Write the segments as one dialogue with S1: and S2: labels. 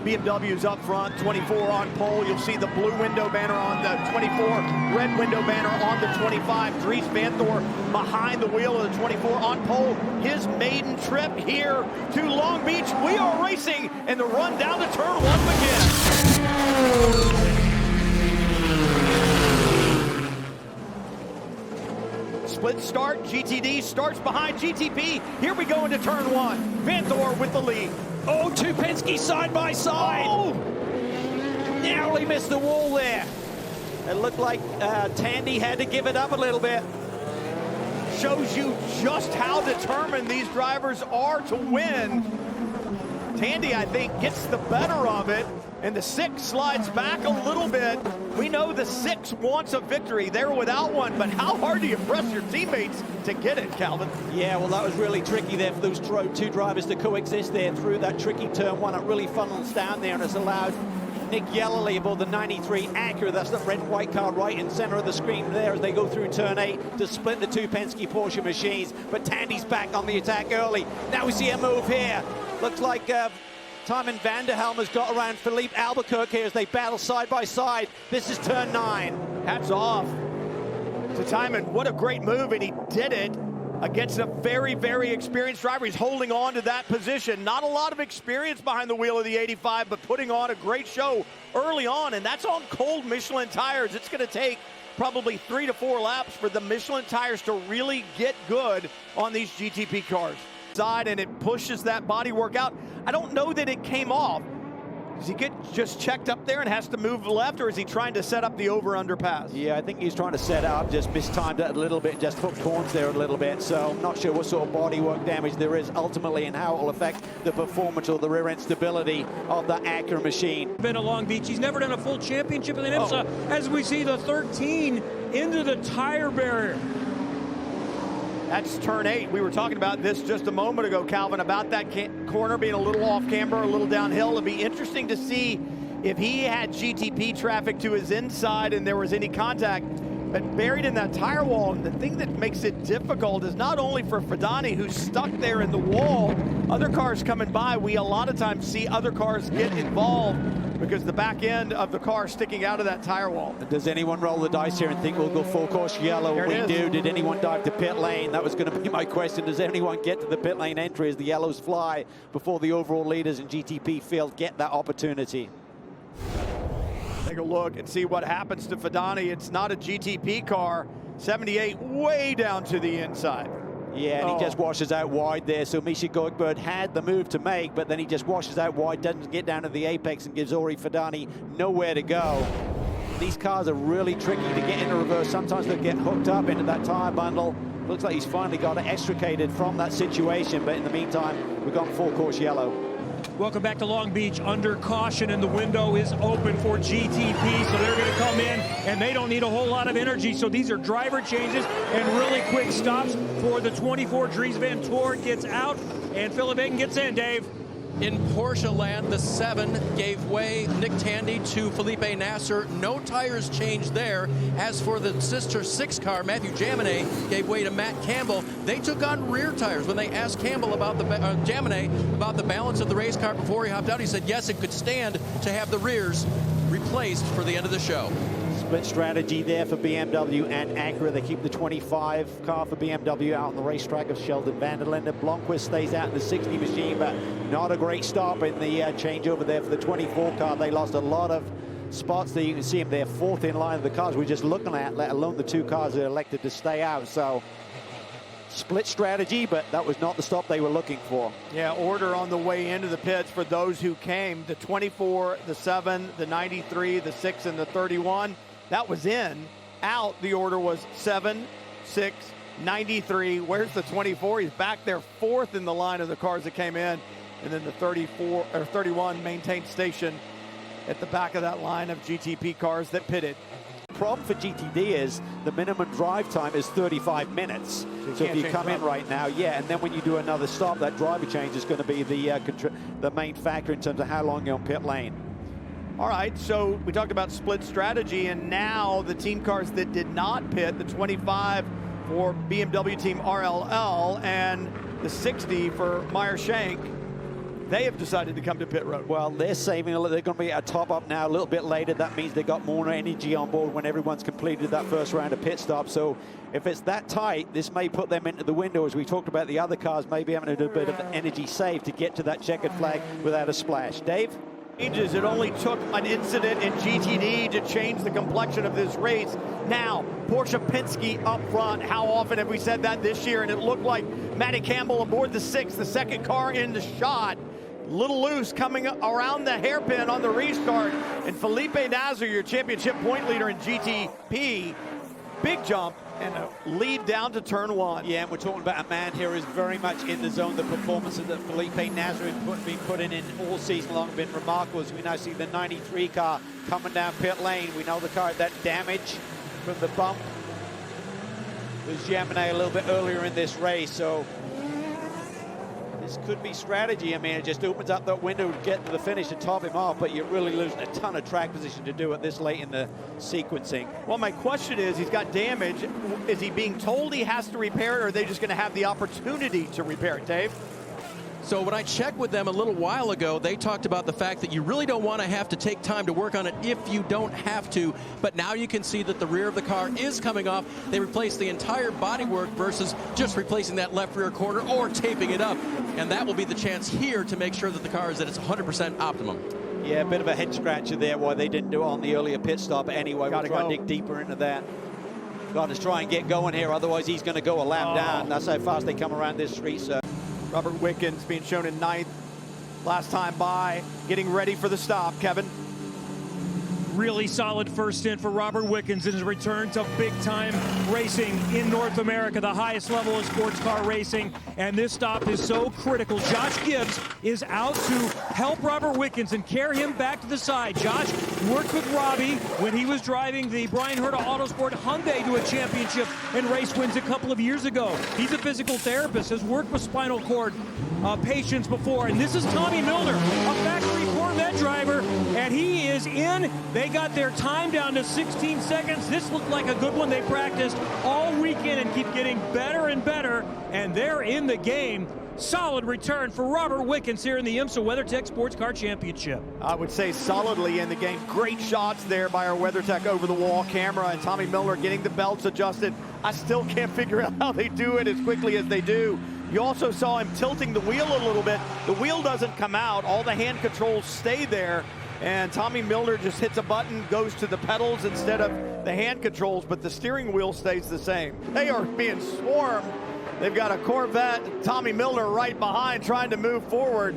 S1: BMW's up front, 24 on pole. You'll see the blue window banner on the 24, red window banner on the 25. Dries Vanthoor behind the wheel of the 24 on pole. His maiden trip here to Long Beach. We are racing, and the run down to turn one begins. Split start, GTD starts behind GTP. Here we go into turn one. Vanthoor with the lead.
S2: Oh, two Penske side by side.
S1: Oh!
S2: Narrowly missed the wall there. It looked like Tandy had to give it up a little bit.
S1: Shows you just how determined these drivers are to win. Tandy, I think, gets the better of it, and the 6 slides back a little bit. We know the 6 wants a victory. They're without one, but how hard do you press your teammates to get it, Calvin?
S2: Yeah, well, that was really tricky there for those two drivers to coexist there through that tricky turn one. It really funnels down there, and it's allowed Nick Yellerly aboard the 93 Acura, that's the red and white car right in center of the screen there as they go through turn 8 to split the 2 Penske Porsche machines. But Tandy's back on the attack early. Now we see a move here. Looks like Timon Vanderhelm has got around Philippe Albuquerque here as they battle side by side. This is turn 9.
S1: Hats off to Timon. What a great move, and he did it against a very, very experienced driver. He's holding on to that position. Not a lot of experience behind the wheel of the 85, but putting on a great show early on, and that's on cold Michelin tires. It's going to take probably 3 to 4 laps for the Michelin tires to really get good on these GTP cars. Side, and it pushes that bodywork out. I don't know that it came off. Does he get just checked up there and has to move left, or is he trying to set up the over-underpass?
S2: Yeah, I think he's trying to set up, just mistimed it a little bit, just hooked horns there a little bit. So I'm not sure what sort of bodywork damage there is ultimately and how it will affect the performance or the rear end stability of the Acura machine.
S3: Been a Long Beach. He's never done a full championship in the IMSA as we see the 13 into the tire barrier.
S1: That's turn 8. We were talking about this just a moment ago, Calvin, about that corner being a little off camber, a little downhill. It'll be interesting to see if he had GTP traffic to his inside and there was any contact. But buried in that tire wall, and the thing that makes it difficult is not only for Fidani, who's stuck there in the wall, other cars coming by, we a lot of times see other cars get involved because the back end of the car sticking out of that tire wall.
S2: Does anyone roll the dice here and think we'll go full course yellow? We do. Did anyone dive to pit lane? That was going to be my question. Does anyone get to the pit lane entry as the yellows fly before the overall leaders in GTP field get that opportunity?
S1: Take a look and see what happens to Fidani. It's not a GTP car. 78 way down to the inside.
S2: Yeah, and he just washes out wide there. So Misha Goigbert had the move to make, but then he just washes out wide, doesn't get down to the apex, and gives Ori Fidani nowhere to go. These cars are really tricky to get into reverse. Sometimes they'll get hooked up into that tire bundle. Looks like he's finally got it extricated from that situation, but in the meantime, we've got full course yellow.
S3: Welcome back to Long Beach under caution, and the window is open for GTP, so they're going to come in, and they don't need a whole lot of energy. So these are driver changes and really quick stops for the 24. Dries Vanthoor gets out, and Philip Hagen gets in, Dave.
S4: In Porsche land, the 7 gave way, Nick Tandy to Felipe Nasser. No tires changed there. As for the sister 6 car, Matthew Jaminet gave way to Matt Campbell. They took on rear tires. When they asked Campbell about the Jaminet about the balance of the race car before he hopped out, he said yes, it could stand to have the rears replaced for the end of the show.
S2: Split strategy there for BMW and Acura. They keep the 25 car for BMW out on the racetrack of Sheldon van der Linde. Blomqvist stays out in the 60 machine, but not a great stop in the changeover there for the 24 car. They lost a lot of spots there. You can see them there, 4th in line of the cars we're just looking at, let alone the 2 cars that elected to stay out. So split strategy, but that was not the stop they were looking for.
S1: Yeah, order on the way into the pits for those who came. The 24, the 7, the 93, the 6, and the 31. That was in. Out, the order was 7, 6, 93. Where's the 24? He's back there 4th in the line of the cars that came in. And then the 34 or 31 maintained station at the back of that line of GTP cars that pitted.
S2: The problem for GTD is the minimum drive time is 35 minutes. So if you come in right now, and then when you do another stop, that driver change is going to be the main factor in terms of how long you're on pit lane.
S1: All right, so we talked about split strategy, and now the team cars that did not pit, the 25 for BMW Team RLL and the 60 for Meyer Shank, they have decided to come to pit road.
S2: Well, they're saving, they're going to be at a top up now a little bit later. That means they got more energy on board when everyone's completed that first round of pit stop. So if it's that tight, this may put them into the window, as we talked about the other cars, maybe having to do a bit of energy save to get to that checkered flag without a splash. Dave?
S1: It only took an incident in GTD to change the complexion of this race. Now, Porsche Penske up front. How often have we said that this year? And it looked like Matty Campbell aboard the 6th, the second car in the shot. Little loose coming around the hairpin on the restart. And Felipe Nasr, your championship point leader in GTP, big jump and a lead down to turn 1.
S2: Yeah, and we're talking about a man here who's very much in the zone. The performances that Felipe Nasr has been putting in all season long have been remarkable. As we now see the 93 car coming down pit lane. We know the car had that damage from the bump with Jaminet a little bit earlier in this race, so this could be strategy. I mean, it just opens up that window to get to the finish and top him off, but you're really losing a ton of track position to do it this late in the sequencing.
S1: Well, my question is, he's got damage. Is he being told he has to repair it, or are they just going to have the opportunity to repair it, Dave?
S4: So when I checked with them a little while ago, they talked about the fact that you really don't want to have to take time to work on it if you don't have to. But now you can see that the rear of the car is coming off. They replaced the entire bodywork versus just replacing that left rear quarter or taping it up. And that will be the chance here to make sure that the car is at its 100% optimum.
S2: Yeah, a bit of a head scratcher there why they didn't do it on the earlier pit stop. Anyway, we'll try and dig deeper into that. Got to try and get going here, otherwise he's going to go a lap down. That's how fast they come around this street, sir.
S1: Robert Wickens being shown in 9th last time by, getting ready for the stop. Kevin?
S3: Really solid first stint for Robert Wickens in his return to big-time racing in North America, the highest level of sports car racing, and this stop is so critical. Josh Gibbs is out to help Robert Wickens and carry him back to the side. Josh worked with Robbie when he was driving the Brian Herta Autosport Hyundai to a championship and race wins a couple of years ago. He's a physical therapist, has worked with spinal cord patients before, and this is Tommy Milner, a factory Corvette driver, and he is in. They got their time down to 16 seconds. This looked like a good one. They practiced all weekend and keep getting better and better, and they're in the game. Solid return for Robert Wickens here in the IMSA WeatherTech Sports Car Championship.
S1: I would say solidly in the game. Great shots there by our WeatherTech over-the-wall camera, and Tommy Miller getting the belts adjusted. I still can't figure out how they do it as quickly as they do. You also saw him tilting the wheel a little bit. The wheel doesn't come out. All the hand controls stay there. And Tommy Milner just hits a button, goes to the pedals instead of the hand controls, but the steering wheel stays the same. They are being swarmed. They've got a Corvette, Tommy Milner right behind, trying to move forward.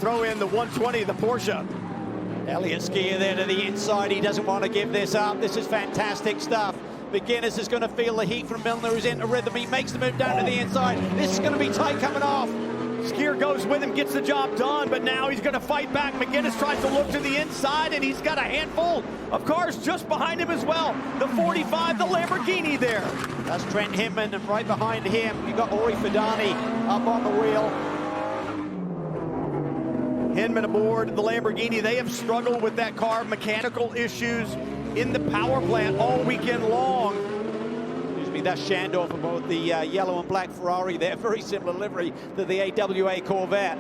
S1: Throw in the 120, the Porsche.
S2: Elliott Skier there to the inside. He doesn't want to give this up. This is fantastic stuff. McGuinness is going to feel the heat from Milner, who's into rhythm. He makes the move down to the inside. This is going to be tight coming off.
S1: Skier goes with him, gets the job done, but now he's going to fight back. McGuinness tries to look to the inside, and he's got a handful of cars just behind him as well. The 45, the Lamborghini there.
S2: That's Trent Hinman, and right behind him, you've got Ori Fidani up on the wheel.
S1: Hinman aboard the Lamborghini. They have struggled with that car, mechanical issues in the power plant all weekend long.
S2: That's Shandor for both the yellow and black Ferrari there. Very similar livery to the AWA Corvette.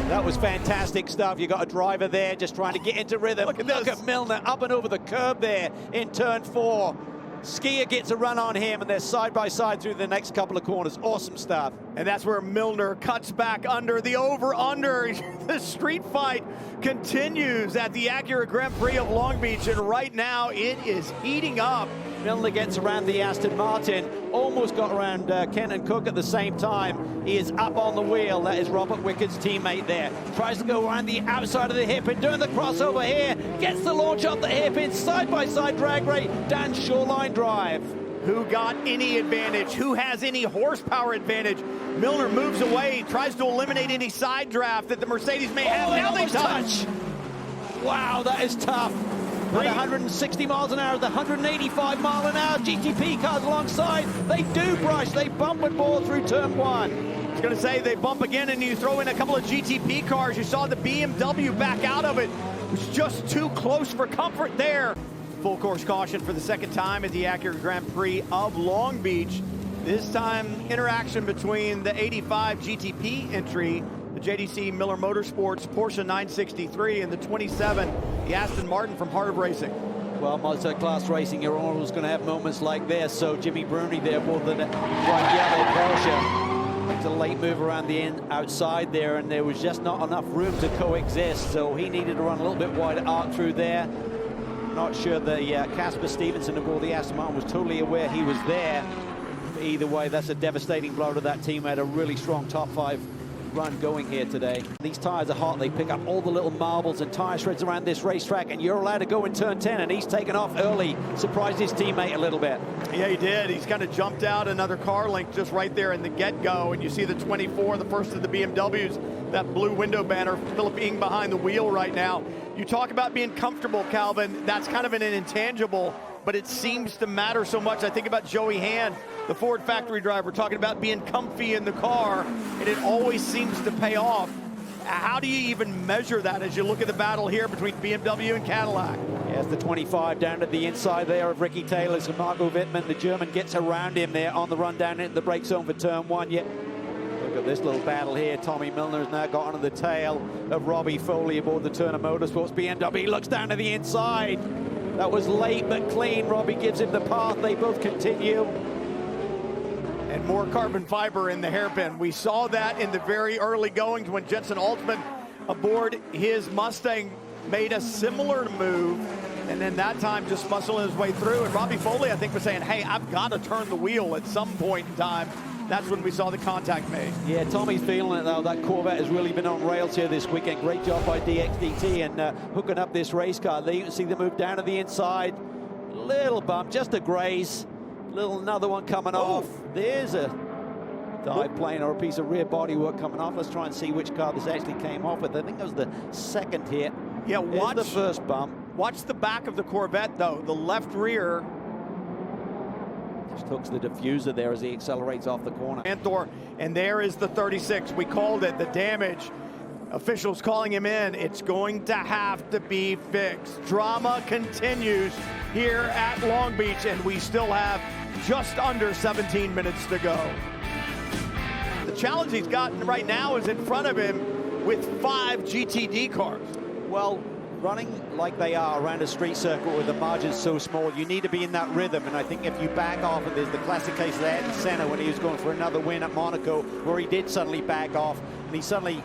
S2: That was fantastic stuff. You got a driver there just trying to get into rhythm. Look at Milner up and over the curb there in turn 4. Skier gets a run on him, and they're side by side through the next couple of corners. Awesome stuff.
S1: And that's where Milner cuts back under the over-under. The street fight continues at the Acura Grand Prix of Long Beach, and right now it is heating up.
S2: Milner gets around the Aston Martin, almost got around Kenton Cook at the same time. He is up on the wheel. That is Robert Wickens' teammate there. Tries to go around the outside of the hairpin, doing the crossover here. Gets the launch off the hairpin, side-by-side drag rate down Shoreline Drive.
S1: Who got any advantage? Who has any horsepower advantage? Milner moves away, tries to eliminate any side draft that the Mercedes may have. Now they touch.
S2: Wow, that is tough. At 160 miles an hour, the 185 mile an hour GTP cars alongside. They do brush, they bump and ball through turn 1.
S1: I was going to say they bump again, and you throw in a couple of GTP cars. You saw the BMW back out of it. It was just too close for comfort there. Full course caution for the second time at the Acura Grand Prix of Long Beach. This time, interaction between the 85 GTP entry, the JDC Miller Motorsports Porsche 963, and the 27, the Aston Martin from Heart of Racing.
S2: Well, multi-class racing, you're always going to have moments like this. So Jimmy Bruni there with the bright yellow Porsche. It's a late move around the outside there, and there was just not enough room to coexist. So he needed to run a little bit wider arc through there. Not sure the Casper Stevenson aboard the Aston Martin was totally aware he was there. But either way, that's a devastating blow to that team. Had a really strong top 5 run going here today. These tires are hot. They pick up all the little marbles and tire shreds around this racetrack, and you're allowed to go in turn 10, and he's taken off early. Surprised his teammate a little bit.
S1: Yeah, he did. He's kind of jumped out another car link just right there in the get-go, and you see the 24, the first of the BMWs, that blue window banner, Philippe Ing behind the wheel right now. You talk about being comfortable, Calvin. That's kind of an intangible, but it seems to matter so much. I think about Joey Hand, the Ford factory driver, talking about being comfy in the car, and it always seems to pay off. How do you even measure that as you look at the battle here between BMW and Cadillac?
S2: Yes, the 25 down to the inside there of Ricky Taylor. So Marco Wittmann, the German, gets around him there on the run down into the brake zone for turn 1. Yet look at this little battle here. Tommy Milner's now got onto the tail of Robbie Foley aboard the Turner Motorsports BMW. He looks down to the inside. That was late but clean. Robbie gives him the path. They both continue.
S1: And more carbon fiber in the hairpin. We saw that in the very early goings when Jensen Altman aboard his Mustang made a similar move, and then that time just muscling his way through. And Robbie Foley, I think, was saying, hey, I've got to turn the wheel at some point in time. That's when we saw the contact made.
S2: Yeah, Tommy's feeling it, though. That Corvette has really been on rails here this weekend. Great job by DXDT and hooking up this race car. There you can see the move down to the inside. Little bump, just a graze. Another one coming off. There's a dive plane or a piece of rear bodywork coming off. Let's try and see which car this actually came off with. I think that was the second hit.
S1: Yeah, watch
S2: the first bump.
S1: Watch the back of the Corvette, though. The left rear
S2: just hooks the diffuser there as he accelerates off the corner.
S1: And there is the 36. We called it, the damage. Officials calling him in. It's going to have to be fixed. Drama continues here at Long Beach, and we still have just under 17 minutes to go. The challenge he's gotten right now is in front of him with 5 GTD cars.
S2: Well, running like they are around a street circuit with the margins so small, you need to be in that rhythm. And I think if you back off, and there's the classic case of Ayrton Senna when he was going for another win at Monaco, where he did suddenly back off, and he suddenly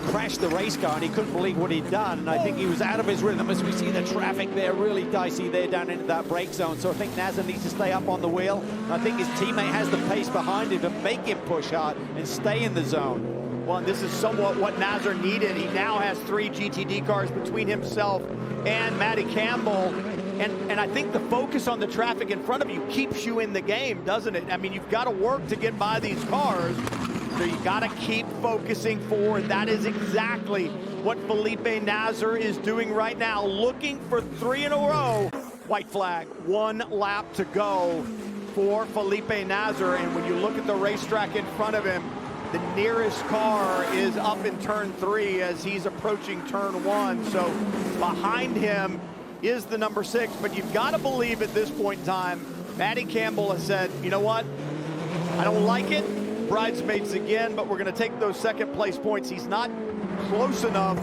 S2: crashed the race car, and he couldn't believe what he'd done. And I think he was out of his rhythm as we see the traffic there really dicey there down into that brake zone. So I think Nasser needs to stay up on the wheel. And I think his teammate has the pace behind him to make him push hard and stay in the zone.
S1: Well, this is somewhat what Nasser needed. He now has 3 GTD cars between himself and Matty Campbell. And I think the focus on the traffic in front of you keeps you in the game, doesn't it? I mean, you've got to work to get by these cars. So you got to keep focusing forward. That is exactly what Felipe Nasr is doing right now, looking for 3 in a row. White flag, 1 lap to go for Felipe Nasr. And when you look at the racetrack in front of him, the nearest car is up in turn 3 as he's approaching turn 1. So behind him is the number 6. But you've got to believe at this point in time, Matty Campbell has said, you know what? I don't like it. Bridesmaids again, but we're going to take those second place points. He's not close enough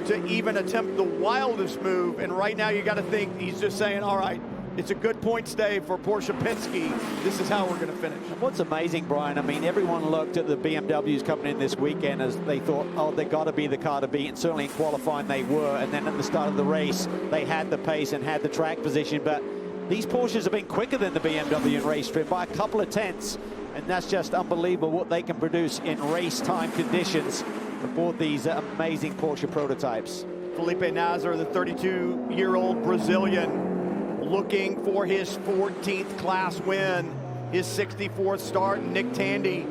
S1: to even attempt the wildest move, and right now you got to think he's just saying, all right, it's a good points day for Porsche Penske. This is how we're going to finish.
S2: What's amazing, Brian, I mean, everyone looked at the BMWs coming in this weekend as they thought, oh, they got to be the car to beat, and certainly in qualifying they were, and then at the start of the race they had the pace and had the track position, but these Porsches have been quicker than the BMW in race trim by a couple of tenths. And that's just unbelievable what they can produce in race time conditions aboard these amazing Porsche prototypes.
S1: Felipe Nasr, the 32-year-old Brazilian, looking for his 14th class win, his 64th start. Nick Tandy,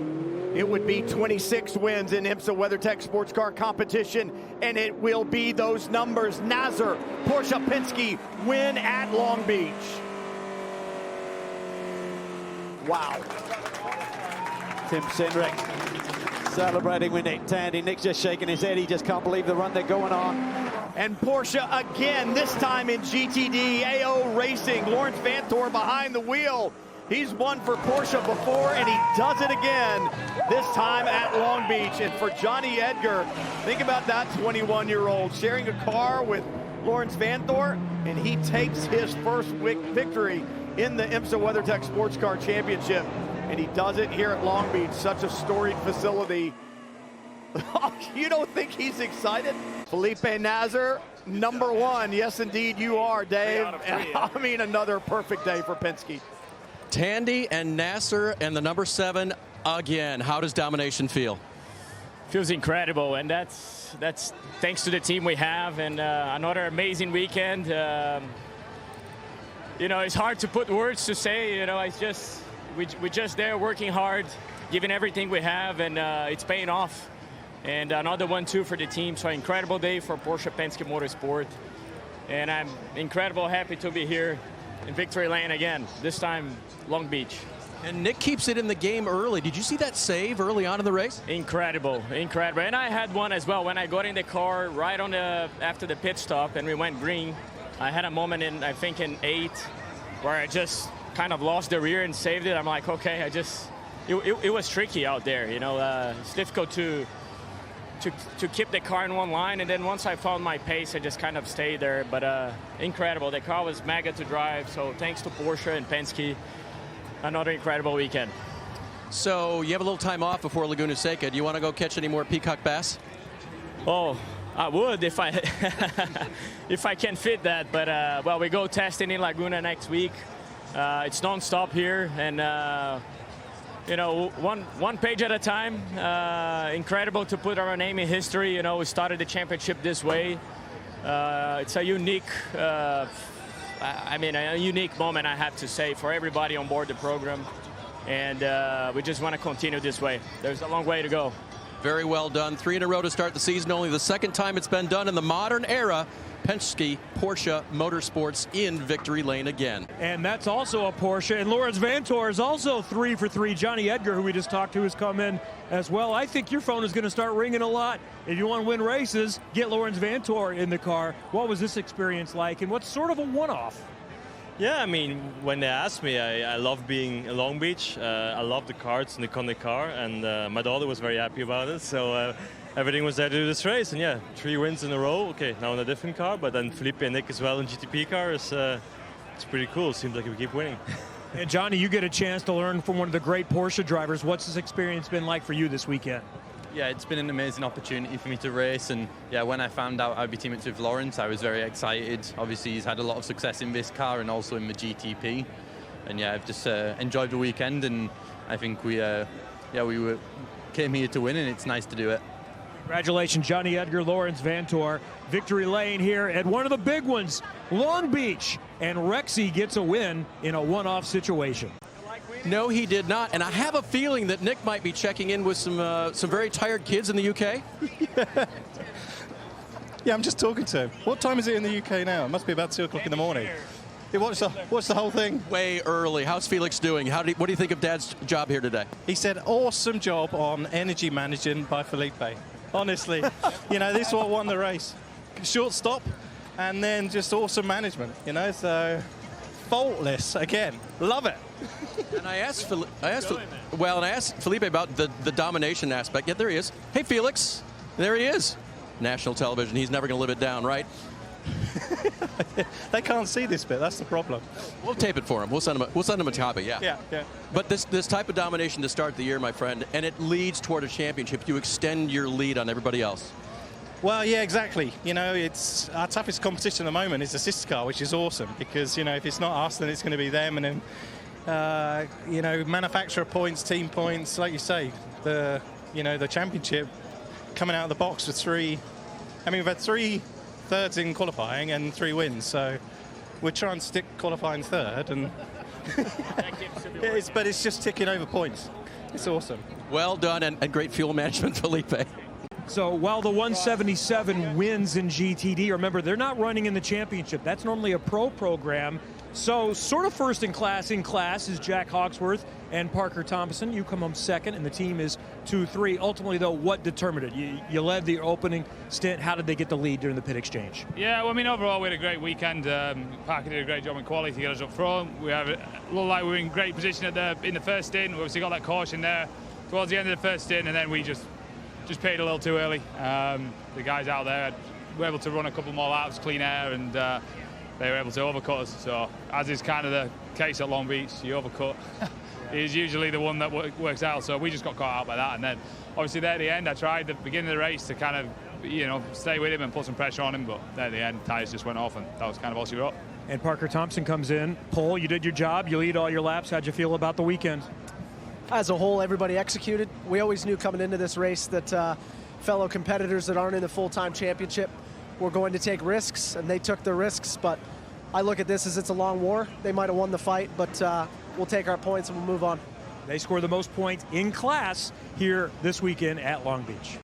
S1: it would be 26 wins in IMSA WeatherTech sports car competition, and it will be those numbers. Nasr, Porsche Penske, win at Long Beach. Wow.
S2: Tim Cindric celebrating with Nick Tandy. Nick's just shaking his head. He just can't believe the run they're going on.
S1: And Porsche again, this time in GTD, AO Racing. Lawrence Vantor behind the wheel. He's won for Porsche before, and he does it again, this time at Long Beach. And for Johnny Edgar, think about that 21-year-old sharing a car with Lawrence Vanthor, and he takes his first victory in the IMSA WeatherTech Sports Car Championship. And he does it here at Long Beach, such a storied facility. You don't think he's excited? Felipe Nasr, #1. Yes, indeed, you are, Dave. I mean, another perfect day for Penske.
S4: Tandy and Nasr and the #7 again. How does domination feel?
S5: Feels incredible, and that's thanks to the team we have, and another amazing weekend. You know, it's hard to put words to say. You know, it's just we're just there working hard, giving everything we have, and it's paying off. And another one too for the team. So incredible day for Porsche Penske Motorsport, and I'm incredible happy to be here in Victory Lane again. This time Long Beach.
S4: And Nick keeps it in the game early. Did you see that save early on in the race?
S5: Incredible, incredible. And I had one as well when I got in the car right on after the pit stop and we went green. I had a moment in, I think in 8, where I just kind of lost the rear and saved it. I'm like, okay, it was tricky out there. You know, it's difficult to keep the car in one line, and then once I found my pace, I just kind of stayed there. But incredible. The car was mega to drive, so thanks to Porsche and Penske, another incredible weekend.
S4: So you have a little time off before Laguna Seca. Do you want to go catch any more peacock bass?
S5: Oh, I would if I if I can fit that. But well, we go testing in Laguna next week. It's non-stop here, and you know, one page at a time. Incredible to put our name in history. You know, we started the championship this way. It's a unique, a unique moment, I have to say, for everybody on board the program. And we just want to continue this way. There's a long way to go.
S4: Very well done. 3 in a row to start the season. Only the second time it's been done in the modern era. Penske Porsche Motorsports in Victory Lane again.
S3: And that's also a Porsche. And Lawrence Vanthor is also 3 for 3. Johnny Edgar, who we just talked to, has come in as well. I think your phone is going to start ringing a lot. If you want to win races, get Lawrence Vanthor in the car. What was this experience like, and what's sort of a one-off?
S6: Yeah, I mean, when they asked me, I love being in Long Beach. I love the karts and the Conde car, and my daughter was very happy about it. So everything was there to do this race, and yeah, 3 wins in a row. Okay, now in a different car, but then Felipe and Nick as well in GTP cars. It's pretty cool. Seems like we keep winning.
S3: And Johnny, you get a chance to learn from one of the great Porsche drivers. What's this experience been like for you this weekend?
S7: Yeah, it's been an amazing opportunity for me to race, and yeah, when I found out I'd be teaming with Lawrence, I was very excited. Obviously, he's had a lot of success in this car and also in the GTP, and yeah, I've just enjoyed the weekend, and I think we came here to win, and it's nice to do it.
S3: Congratulations, Johnny Edgar, Lawrence Vanthor. Victory Lane here at one of the big ones, Long Beach, and Rexy gets a win in a one-off situation.
S4: No, he did not. And I have a feeling that Nick might be checking in with some very tired kids in the UK.
S8: Yeah, I'm just talking to him. What time is it in the UK now? It must be about 2 o'clock in the morning. Yeah, what's the whole thing?
S4: Way early. How's Felix doing? What do you think of Dad's job here today?
S8: He said, awesome job on energy managing by Felipe. Honestly, you know, this is what won the race. Short stop, and then just awesome management, you know, so faultless again. Love it.
S4: And I asked Felipe about the domination aspect. Yeah, there he is. Hey, Felix. There he is. National television. He's never going to live it down, right?
S8: They can't see this bit. That's the problem.
S4: We'll tape it for him. We'll send him a copy. Yeah.
S8: Yeah.
S4: But this type of domination to start the year, my friend, and it leads toward a championship. You extend your lead on everybody else.
S8: Well, yeah, exactly. You know, it's our toughest competition at the moment is the sister car, which is awesome because, you know, if it's not us, then it's going to be them, and then you know, manufacturer points, team points, like you say, the championship coming out of the box with 3. I mean, we've had 3 thirds in qualifying and 3 wins, so we're trying to stick qualifying third, and it's just ticking over points. It's awesome.
S4: Well done, and great fuel management, Felipe.
S3: So while the 177 wins in GTD, remember, they're not running in the championship. That's normally a pro program. So sort of first in class is Jack Hawksworth and Parker Thompson. You come home second, and the team is 2-3. Ultimately, though, what determined it? You led the opening stint. How did they get the lead during the pit exchange?
S9: Yeah, well, I mean, overall, we had a great weekend. Parker did a great job in quality to get us up front. We looked like we were in great position in the first stint. We obviously got that caution there towards the end of the first stint, and then we just paid a little too early. The guys out there were able to run a couple more laps, clean air, and they were able to overcut us. So, as is kind of the case at Long Beach, you overcut is usually the one that works out. So we just got caught out by that. And then, obviously, there at the end, I tried at the beginning of the race to kind of, stay with him and put some pressure on him. But there at the end, tires just went off, and that was kind of all she wrote.
S3: And Parker Thompson comes in. Pole, you did your job. You lead all your laps. How'd you feel about the weekend?
S10: As a whole, everybody executed. We always knew coming into this race that fellow competitors that aren't in the full-time championship were going to take risks, and they took the risks. But I look at this as it's a long war. They might have won the fight, but we'll take our points and we'll move on.
S3: They score the most points in class here this weekend at Long Beach.